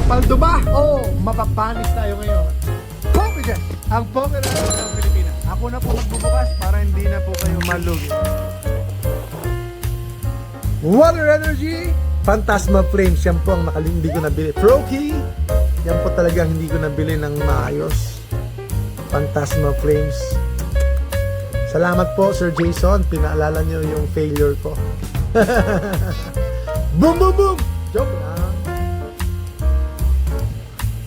Paldo ba? Oo. Mapapanis tayo ngayon. Confident. Ang Poker Energy ng Pilipinas. Ako na po magbubukas para hindi na po kayo malugi. Water Energy. Phantasma Flames. Yan po ang hindi ko nabili. Proki. Yan po talagang hindi ko nabili ng maayos. Phantasma Flames. Salamat po Sir Jason. Pinaalala niyo yung failure ko. Boom, boom, boom. Joke lang.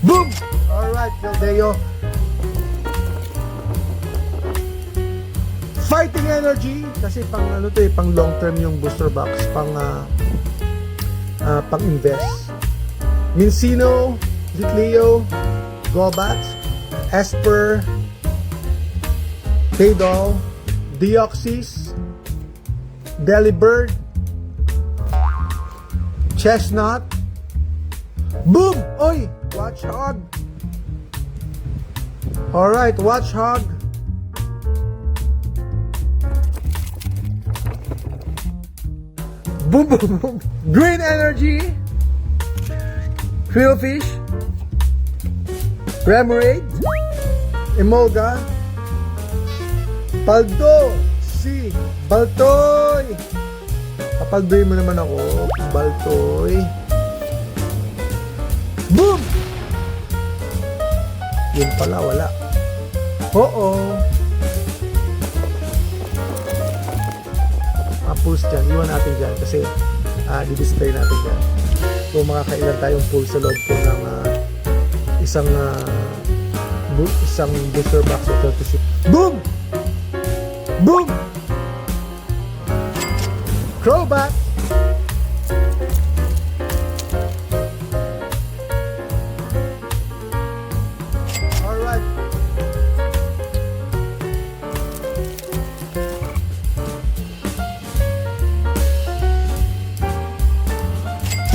Boom. Alright, Galdeo. Fighting Energy. Kasi pang ano to pang long term yung booster box. Pang invest. Mincino, Litleo, Gobat, Esper, Paydol, Deoxys, Delibird, Chestnut, Boom! Oy! Watchhog! Alright, Watchhog. Boom, boom, boom. Green Energy, Krillfish, Remoraid, Emolga, Paldo, si Baltoy. Papaldoy mo naman ako, Baltoy. Boom! Yun pala, wala. Oo. Pulse dyan, iwan natin dyan kasi di-display natin dyan. So makakailan tayong pulse sa loob po ng isang booster box of 36. Boom! Boom! Crowbat! Alright.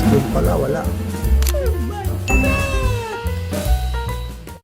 Yun pala, wala.